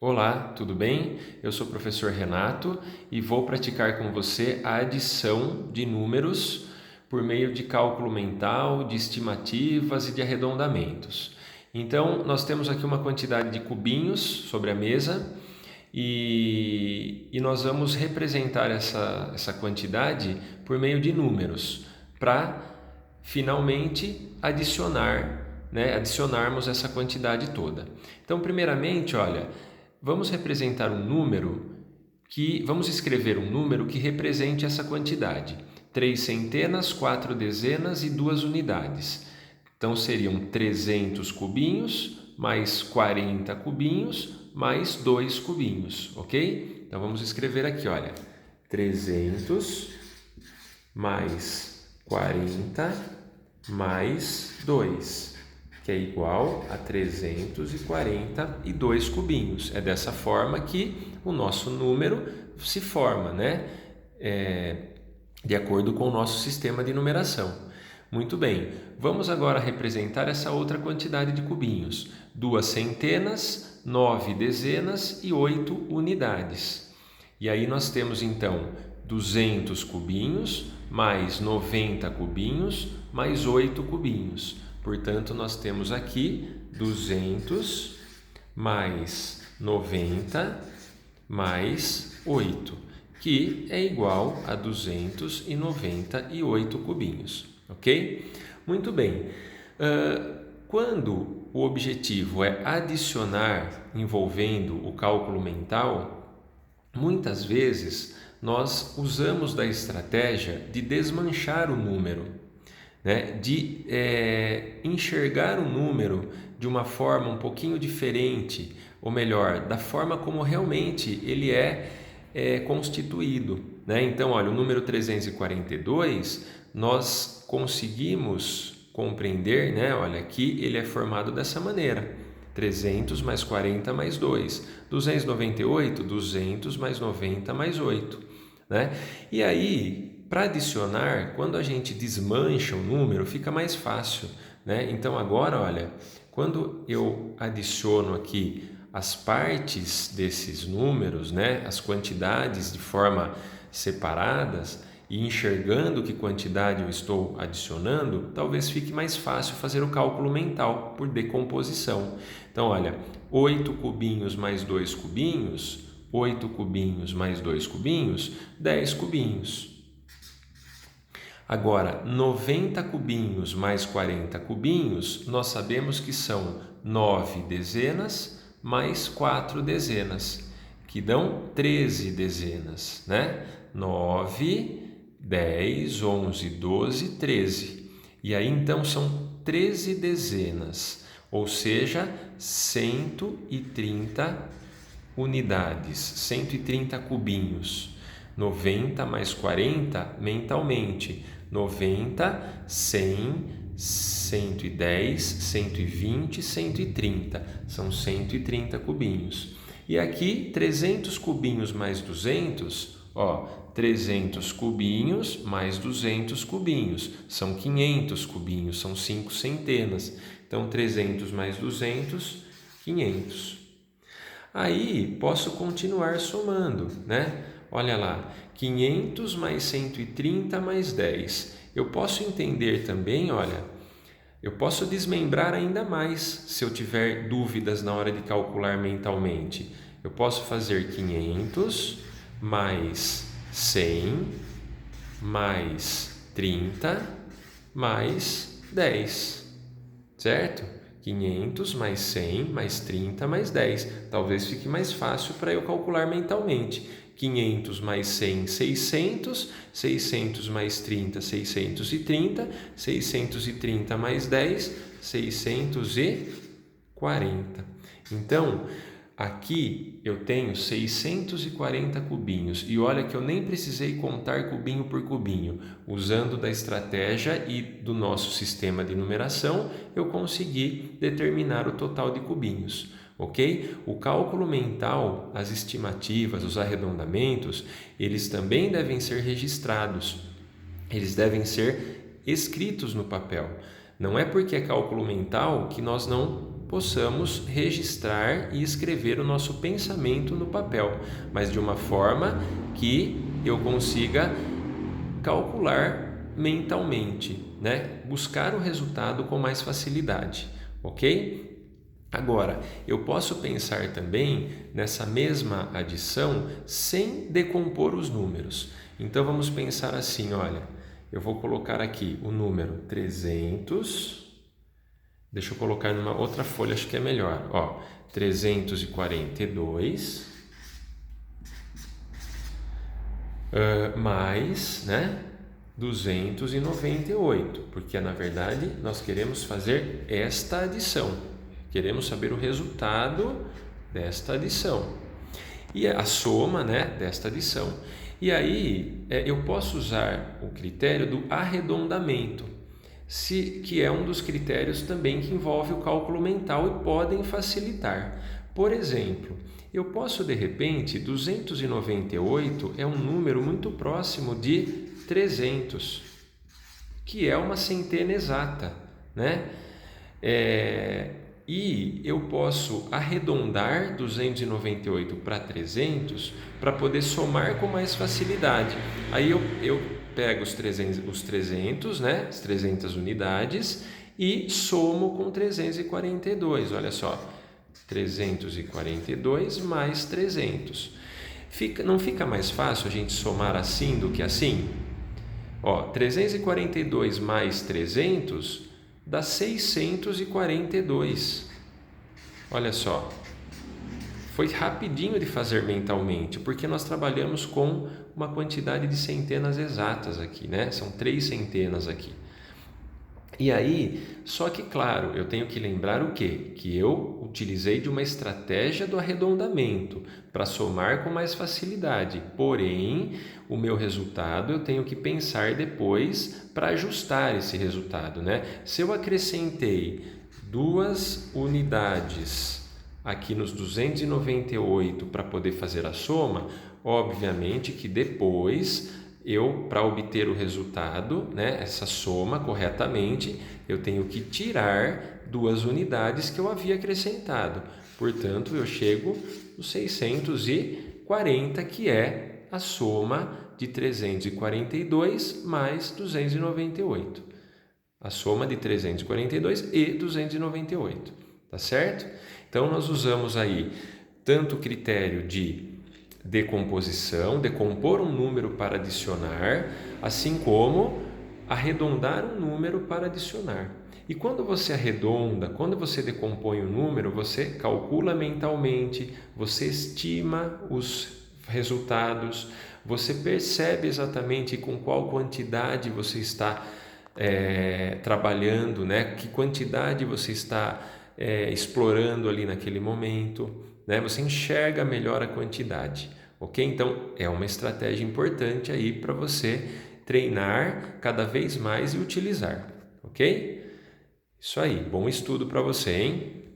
Olá, tudo bem? Eu sou o professor Renato e vou praticar com você a adição de números por meio de cálculo mental, de estimativas e de arredondamentos. Então, nós temos aqui uma quantidade de cubinhos sobre a mesa e nós vamos representar essa quantidade por meio de números para finalmente adicionarmos essa quantidade toda. Então, primeiramente, olha, vamos escrever um número que represente essa quantidade. 3 centenas, 4 dezenas e 2 unidades. Então, seriam 300 cubinhos, mais 40 cubinhos, mais 2 cubinhos, ok? Então, vamos escrever aqui, olha, 300 mais 40 mais 2. Que é igual a 342 cubinhos. É dessa forma que o nosso número se forma, né? De acordo com o nosso sistema de numeração. Muito bem, vamos agora representar essa outra quantidade de cubinhos. 2 centenas, 9 dezenas e 8 unidades. E aí nós temos então 200 cubinhos, mais 90 cubinhos, mais 8 cubinhos. Portanto, nós temos aqui 200 mais 90 mais 8, que é igual a 298 cubinhos, ok? Muito bem. Quando o objetivo é adicionar envolvendo o cálculo mental, muitas vezes nós usamos da estratégia de desmanchar o número, né? De enxergar o número de uma forma um pouquinho diferente, ou melhor, da forma como realmente ele é constituído, né? Então, olha, o número 342, nós conseguimos compreender, né? Olha, aqui ele é formado dessa maneira: 300 mais 40 mais 2, 298, 200 mais 90 mais 8, né? E aí, para adicionar, quando a gente desmancha o número, fica mais fácil, né? Então, agora, olha, quando eu adiciono aqui as partes desses números, né? As quantidades de forma separadas e enxergando que quantidade eu estou adicionando, talvez fique mais fácil fazer o cálculo mental por decomposição. Então, olha, 8 cubinhos mais 2 cubinhos, 8 cubinhos mais 2 cubinhos, 10 cubinhos. Agora, 90 cubinhos mais 40 cubinhos, nós sabemos que são 9 dezenas mais 4 dezenas, que dão 13 dezenas, né? 9, 10, 11, 12, 13. E aí, então, são 13 dezenas, ou seja, 130 unidades, 130 cubinhos. 90 mais 40 mentalmente, 90, 100, 110, 120, 130, são 130 cubinhos. E aqui 300 cubinhos mais 200, ó, 300 cubinhos mais 200 cubinhos, são 500 cubinhos, são 5 centenas. Então 300 mais 200, 500. Aí posso continuar somando, né? Olha lá, 500 mais 130 mais 10. Eu posso entender também, olha, eu posso desmembrar ainda mais se eu tiver dúvidas na hora de calcular mentalmente. Eu posso fazer 500 mais 100 mais 30 mais 10, certo? 500 mais 100 mais 30 mais 10. Talvez fique mais fácil para eu calcular mentalmente. 500 mais 100, 600, 600 mais 30, 630, 630 mais 10, 640. Então, aqui eu tenho 640 cubinhos e olha que eu nem precisei contar cubinho por cubinho. Usando da estratégia e do nosso sistema de numeração, eu consegui determinar o total de cubinhos. Ok? O cálculo mental, as estimativas, os arredondamentos, eles também devem ser registrados. Eles devem ser escritos no papel. Não é porque é cálculo mental que nós não possamos registrar e escrever o nosso pensamento no papel, mas de uma forma que eu consiga calcular mentalmente, né? Buscar o resultado com mais facilidade, ok? Agora, eu posso pensar também nessa mesma adição sem decompor os números. Então, vamos pensar assim, olha, eu vou colocar aqui o número 300, deixa eu colocar numa outra folha, acho que é melhor, ó, 342, mais, né, 298, porque na verdade nós queremos fazer esta adição. Queremos saber o resultado desta adição e a soma, né, desta adição. E aí eu posso usar o critério do arredondamento, que é um dos critérios também que envolve o cálculo mental e podem facilitar. Por exemplo, eu posso de repente, 298 é um número muito próximo de 300, que é uma centena exata, né? E eu posso arredondar 298 para 300 para poder somar com mais facilidade. Aí eu pego os 300, né, as 300 unidades e somo com 342. Olha só, 342 mais 300. Não fica mais fácil a gente somar assim do que assim? Ó, 342 mais 300 dá 642. Olha só, foi rapidinho de fazer mentalmente, porque nós trabalhamos com uma quantidade de centenas exatas aqui, né? São 3 centenas aqui. E aí, só que claro, eu tenho que lembrar o quê? Que eu utilizei de uma estratégia do arredondamento para somar com mais facilidade. Porém, o meu resultado eu tenho que pensar depois para ajustar esse resultado, né? Se eu acrescentei 2 unidades aqui nos 298 para poder fazer a soma, obviamente que depois para obter o resultado, né, essa soma corretamente, eu tenho que tirar 2 unidades que eu havia acrescentado. Portanto, eu chego nos 640, que é a soma de 342 mais 298. A soma de 342 e 298, tá certo? Então, nós usamos aí tanto o critério de decomposição, decompor um número para adicionar, assim como arredondar um número para adicionar. E quando você arredonda, quando você decompõe um número, você calcula mentalmente, você estima os resultados, você percebe exatamente com qual quantidade você está trabalhando, né? Que quantidade você está explorando ali naquele momento, né? Você enxerga melhor a quantidade, ok? Então é uma estratégia importante aí para você treinar cada vez mais e utilizar, ok? Isso aí, bom estudo para você, hein?